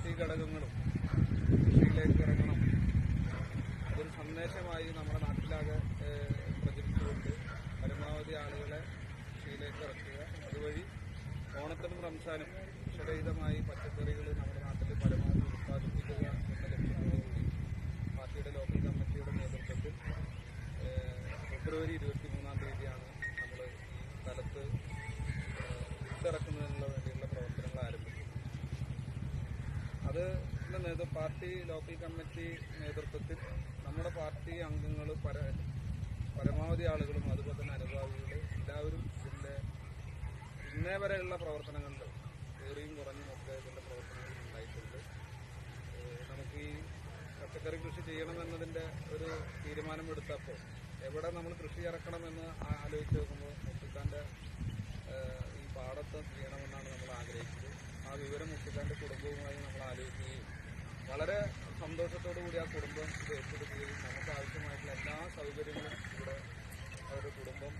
Party ഘടകങ്ങളും കൃഷിയിലേക്ക് ഇറങ്ങണം, അതൊരു സന്ദേശമായി നമ്മുടെ നാട്ടിലാകെ പ്രചരിച്ചുകൊണ്ട് പരമാവധി ആളുകളെ കൃഷിയിലേക്ക് ഇറക്കുക. അതുവഴി ഓണത്തിനും റംസാനും വിഷരഹിതമായി പച്ചക്കറികൾ നമ്മുടെ നാട്ടിൽ പരമാവധി ഉത്പാദിപ്പിക്കുക എന്ന ലക്ഷ്യത്തോടുകൂടി പാർട്ടിയുടെ ലോക്കൽ കമ്മിറ്റിയുടെ നേതൃത്വത്തിൽ ഫെബ്രുവരി 23-ാം തീയതിയാണ് നമ്മൾ ഈ സ്ഥലത്ത് വിത്തിറക്കുന്നതിനുള്ള വേണ്ടിയുള്ള പ്രവർത്തനങ്ങൾ ആരംഭിച്ചത്. അത് പാർട്ടി ലോക്കൽ കമ്മിറ്റി നേതൃത്വത്തിൽ നമ്മുടെ പാർട്ടി അംഗങ്ങൾ പരമാവധി ആളുകളും അതുപോലെ തന്നെ അനുഭാവികൾ എല്ലാവരും ഇതിൻ്റെ ഇന്നേ വരെയുള്ള പ്രവർത്തനങ്ങളിൽ ഏറിയും കുറഞ്ഞുമൊക്കെ ഇതിൻ്റെ പ്രവർത്തനങ്ങൾ ഉണ്ടായിട്ടുണ്ട്. നമുക്ക് ഈ പച്ചക്കറി കൃഷി ചെയ്യണമെന്നതിൻ്റെ ഒരു തീരുമാനമെടുത്തപ്പോൾ എവിടെ നമ്മൾ കൃഷി ഇറക്കണമെന്ന് ആലോചിച്ച് നോക്കുമ്പോൾ മുത്തുക്കാൻ്റെ ഈ പാടത്ത് ചെയ്യണമെന്നാണ് നമ്മൾ ആഗ്രഹിച്ചത്. ആ വിവരം മുത്തുക്കാൻ്റെ കുടുംബവുമായി നമ്മൾ ആലോചിക്കുകയും വളരെ സന്തോഷത്തോടു കൂടി ആ കുടുംബം ഇത് ഏറ്റെടുക്കുകയും നമുക്ക് ആവശ്യമായിട്ടുള്ള എല്ലാ സൗകര്യങ്ങളും ഇവിടെ അവരുടെ കുടുംബം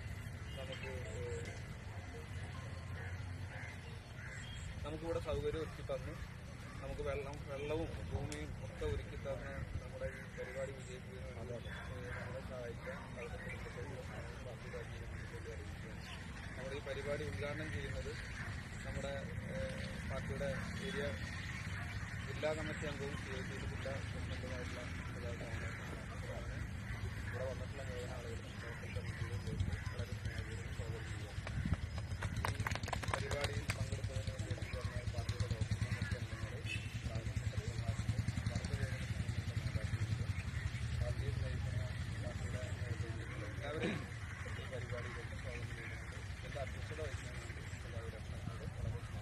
നമുക്കിവിടെ സൗകര്യം ഒരുക്കി തന്നു. നമുക്ക് വെള്ളവും ഭൂമിയും ഒക്കെ ഒരുക്കി തന്ന് നമ്മുടെ ഈ പരിപാടി വിജയിപ്പിക്കുന്നതിന് നമ്മളെ സഹായിക്കാൻ അവരുടെ കുടുംബത്തോട് പാർട്ടി രാജ്യത്തെ അറിയിക്കുകയാണ്. നമ്മുടെ ഈ പരിപാടി ഉദ്ഘാടനം ചെയ്യുന്നത് നമ്മുടെ പാർട്ടിയുടെ ഏരിയ ജില്ലാ കമ്മിറ്റി അംഗവും CIT ജില്ലാ പ്രസിഡന്റുമായിട്ടുള്ള ഇവിടെ വന്നിട്ടുള്ള മുഴുവൻ ആളുകളും ലോക്കൽ കമ്മിറ്റിയിലും വളരെ സ്നേഹപൂർവ്വം സ്വാഗതം ചെയ്യുക. ഈ പരിപാടിയിൽ പങ്കെടുത്തതിന് വേണ്ടി പറഞ്ഞാൽ പാർട്ടിയുടെ ലോക്കൽ കമ്മിറ്റി അംഗങ്ങളെ പാർട്ടിയെ നയിക്കുന്ന പാർട്ടിയുടെ എല്ലാവരെയും ഈ പരിപാടിയിലേക്ക് സ്വാഗതം ചെയ്യുന്നുണ്ട്. ഇതിൻ്റെ അധ്യക്ഷത വഹിക്കുന്നതിന് എല്ലാവരും വളരെ സ്നേഹപൂർവ്വം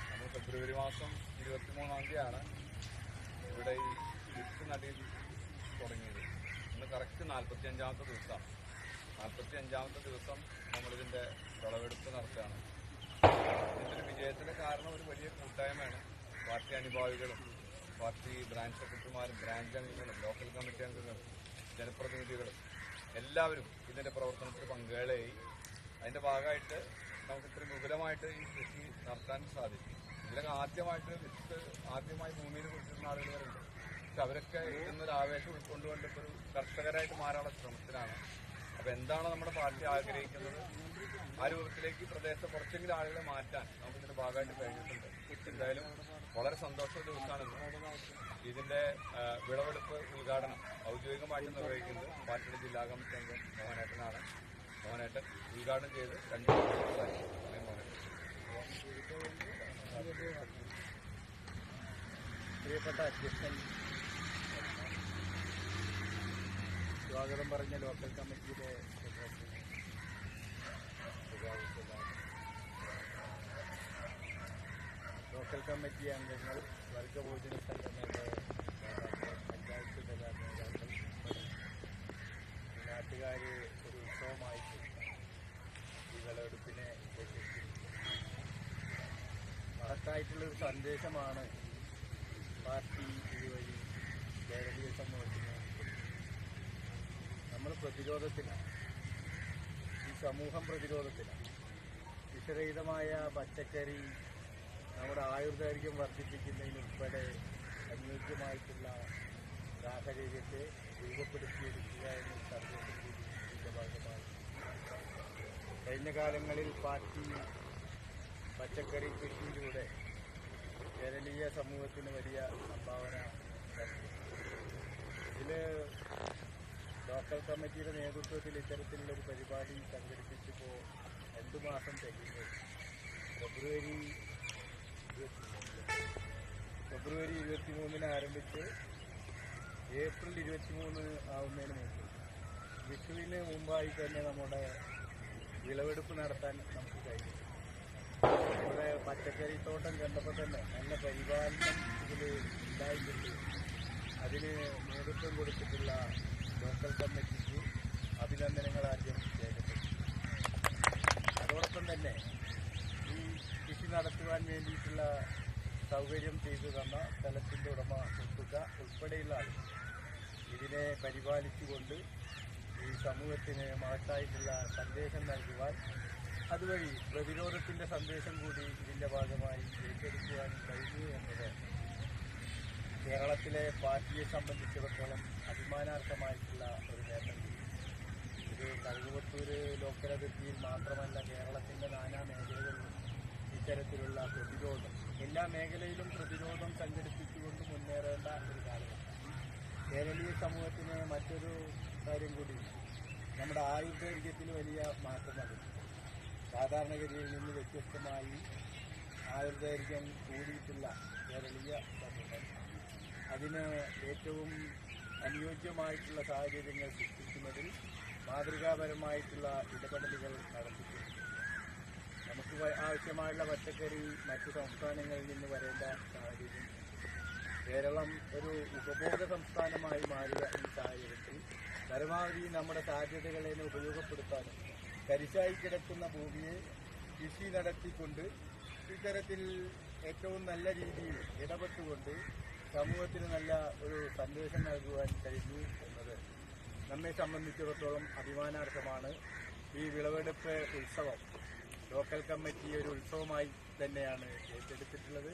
നമ്മൾ ഫെബ്രുവരി മാസം 23-ാം തീയതിയാണ് ഇവിടെ ഈ വിത്ത് നടി തുടങ്ങിയത്. ഇന്ന് കറക്റ്റ് 45-ാമത്തെ ദിവസം. 45-ാമത്തെ ദിവസം നമ്മളിതിൻ്റെ വിളവെടുപ്പ് നടത്തുകയാണ്. ഇതിൻ്റെ വിജയത്തിൻ്റെ കാരണം ഒരു വലിയ കൂട്ടായ്മയാണ്. പാർട്ടി അനുഭാവികളും പാർട്ടി ബ്രാഞ്ച് സെക്രട്ടറിമാരും ബ്രാഞ്ച് അംഗങ്ങളും ലോക്കൽ കമ്മിറ്റി അംഗങ്ങളും ജനപ്രതിനിധികളും എല്ലാവരും ഇതിൻ്റെ പ്രവർത്തനത്തിൽ പങ്കാളിയായി. അതിൻ്റെ ഭാഗമായിട്ട് നമുക്ക് ഇത്രയും വിപുലമായിട്ട് ഈ കൃഷി നടത്താൻ സാധിക്കും. ഇതിലൊക്കെ ആദ്യമായി ഭൂമിയിൽ കുറിച്ചിരുന്ന ആളുകൾ വരുന്നുണ്ട്. പക്ഷെ അവരൊക്കെ ഇടുന്നൊരു ആവേശം ഉൾക്കൊണ്ടുകൊണ്ട് ഇപ്പോൾ ഒരു കർഷകരായിട്ട് മാറാനുള്ള ശ്രമത്തിലാണ്. അപ്പോൾ എന്താണ് നമ്മുടെ പാർട്ടി ആഗ്രഹിക്കുന്നത്, ആ രൂപത്തിലേക്ക് ഈ പ്രദേശത്തെ കുറച്ചെങ്കിലും ആളുകളെ മാറ്റാൻ നമുക്കിതിന്റെ ഭാഗമായിട്ട് കഴിഞ്ഞിട്ടുണ്ട്. എന്തായാലും വളരെ സന്തോഷ ദിവസമാണെന്ന്. ഇതിന്റെ വിളവെടുപ്പ് ഉദ്ഘാടനം ഔദ്യോഗികമായിട്ട് നിർവഹിക്കുന്നത് പാർട്ടിയുടെ ജില്ലാ കമ്മിറ്റി അംഗം മോഹനേട്ടനാണ്. മോഹനേട്ടൻ ഉദ്ഘാടനം ചെയ്ത് 2 ദിവസമായി. പ്രിയപ്പെട്ട അധ്യക്ഷൻ, സ്വാഗതം പറഞ്ഞ ലോക്കൽ കമ്മിറ്റിയിലെ സെക്രട്ടറി, ലോക്കൽ കമ്മിറ്റി അംഗങ്ങൾ, വർഗഭോജന സംഘടനയുടെ പഞ്ചായത്ത് നേതാക്കൾ, നാട്ടുകാർ ഒരു ഉത്സവമായിട്ട് ഈ വിളവെടുപ്പിനെ മഹത്തായിട്ടുള്ളൊരു സന്ദേശമാണ് പാർട്ടി ഇതുവഴി കേരളീയ സമൂഹത്തിന്. നമ്മൾ പ്രതിരോധത്തിലാണ്, ഈ സമൂഹം പ്രതിരോധത്തിലാണ്. വിഷരഹിതമായ പച്ചക്കറി നമ്മുടെ ആയുർദൈർഘ്യം വർദ്ധിപ്പിക്കുന്നതിനുൾപ്പെടെ അനുയോജ്യമായിട്ടുള്ള സാഹചര്യത്തെ രൂപപ്പെടുത്തിയെടുക്കുക എന്ന സന്ദേശത്തിന്റെ ഭാഗമായി കഴിഞ്ഞ കാലങ്ങളിൽ പാർട്ടി പച്ചക്കറി കൃഷിയിലൂടെ കേരളീയ സമൂഹത്തിന് വലിയ സംഭാവന നൽകി. ഇതിൽ ലോക്കൽ കമ്മിറ്റിയുടെ നേതൃത്വത്തിൽ ഇത്തരത്തിലുള്ളൊരു പരിപാടി സംഘടിപ്പിച്ചപ്പോൾ 2 മാസം തികഞ്ഞു. ഫെബ്രുവരി 23-ന് ആരംഭിച്ച് ഏപ്രിൽ 23 ആവുന്നതിന് മുമ്പ് വിഷുവിന് മുമ്പായി തന്നെ നമ്മുടെ വിളവെടുപ്പ് നടത്താൻ നമുക്ക് കഴിഞ്ഞു. ഇവിടെ പച്ചക്കറി തോട്ടം കണ്ടപ്പോൾ തന്നെ നല്ല പരിപാലനം ഇതിൽ ഉണ്ടായിട്ടുണ്ട്. അതിന് നേതൃത്വം കൊടുത്തിട്ടുള്ള ലോക്കൽ കമ്മിറ്റിക്ക് അഭിനന്ദനങ്ങൾ ആദ്യം രേഖപ്പെടുത്തി. അതോടൊപ്പം തന്നെ ഈ കൃഷി നടത്തുവാൻ വേണ്ടിയിട്ടുള്ള സൗകര്യം ചെയ്തു തന്ന സ്ഥലത്തിൻ്റെ ഉടമ ഉൾപ്പെടെയുള്ള ആളുകൾ ഇതിനെ പരിപാലിച്ചുകൊണ്ട് ഈ സമൂഹത്തിന് മഹത്തായിട്ടുള്ള സന്ദേശം നൽകുവാൻ അതുവഴി പ്രതിരോധത്തിന്റെ സന്ദേശം കൂടി ഇതിന്റെ ഭാഗമായി ഏറ്റെടുക്കുവാൻ കഴിഞ്ഞു എന്നത് കേരളത്തിലെ പാർട്ടിയെ സംബന്ധിച്ചിടത്തോളം അഭിമാനാർഹമായിട്ടുള്ള ഒരു നേട്ടം. ഇത് കഴുകുവത്തൂർ ലോക്കൽ അതിർത്തിയിൽ മാത്രമല്ല, കേരളത്തിന്റെ നാനാ മേഖലകളിലും ഇത്തരത്തിലുള്ള പ്രതിരോധം, എല്ലാ മേഖലയിലും പ്രതിരോധം സംഘടിപ്പിച്ചുകൊണ്ട് മുന്നേറേണ്ട ഒരു കാലഘട്ടം. കേരളീയ സമൂഹത്തിന് മറ്റൊരു കാര്യം കൂടി, നമ്മുടെ ആയുർദൈർഘ്യത്തിൽ വലിയ മാറ്റം വന്നിട്ടുണ്ട്. സാധാരണഗതിയിൽ നിന്ന് വ്യത്യസ്തമായി ആയുർദൈർഘ്യം കൂടിയിട്ടുള്ള കേരളീയ സമൂഹം അതിന് ഏറ്റവും അനുയോജ്യമായിട്ടുള്ള സാഹചര്യങ്ങൾ സൃഷ്ടിക്കുന്നതിൽ മാതൃകാപരമായിട്ടുള്ള ഇടപെടലുകൾ നടത്തിയിട്ടുണ്ട്. നമുക്ക് ആവശ്യമായുള്ള പച്ചക്കറി മറ്റു സംസ്ഥാനങ്ങളിൽ നിന്ന് വരേണ്ട സാഹചര്യം, കേരളം ഒരു ഉപഭോഗ സംസ്ഥാനമായി മാറിയ ഈ സാഹചര്യത്തിൽ പരമാവധി നമ്മുടെ സാധ്യതകളെ ഉപയോഗപ്പെടുത്താനും തരിശായി കിടക്കുന്ന ഭൂമിയെ കൃഷി നടത്തിക്കൊണ്ട് ഇത്തരത്തിൽ ഏറ്റവും നല്ല രീതിയിൽ ഇടപെട്ടുകൊണ്ട് സമൂഹത്തിന് നല്ല ഒരു സന്ദേശം നൽകുവാൻ കഴിഞ്ഞു എന്നത് നമ്മെ സംബന്ധിച്ചിടത്തോളം അഭിമാനാർഹമാണ്. ഈ വിളവെടുപ്പ് ഉത്സവം ലോക്കൽ കമ്മിറ്റി ഒരു ഉത്സവമായി തന്നെയാണ് ഏറ്റെടുത്തിട്ടുള്ളത്.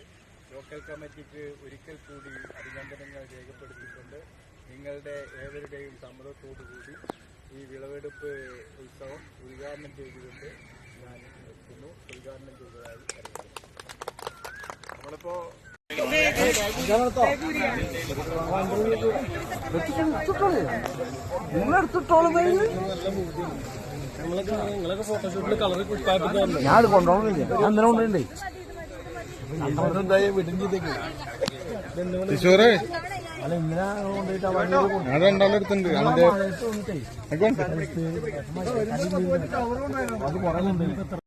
ലോക്കൽ കമ്മിറ്റിക്ക് ഒരിക്കൽ കൂടി അഭിനന്ദനങ്ങൾ രേഖപ്പെടുത്തിക്കൊണ്ട് നിങ്ങളുടെ ഏവരുടെയും സമ്മതത്തോടുകൂടി ഈ വിളവെടുപ്പ് ഉത്സവം ഉദ്ഘാടനം ചെയ്തുകൊണ്ട് ഞാൻ നിർത്തുന്നു. ഉദ്ഘാടനം ചെയ്തതായി അറിയിക്കുന്നു. നമ്മളിപ്പോ നിങ്ങളൊക്കെ ഫോട്ടോഷൂട്ടിൽ കളർ ഞാൻ കൊണ്ടുപോകണില്ല, ഞാൻ ഇന്നലെ കൊണ്ടുപോയിണ്ടേ. വീട്ടിൽ ചെയ്തേക്ക് തൃശ്ശൂര് അല്ല, ഇന്നലെ കൊണ്ടുപോയിട്ട് ഞാൻ രണ്ടാളെടുത്തുണ്ട്. അത് കുറേ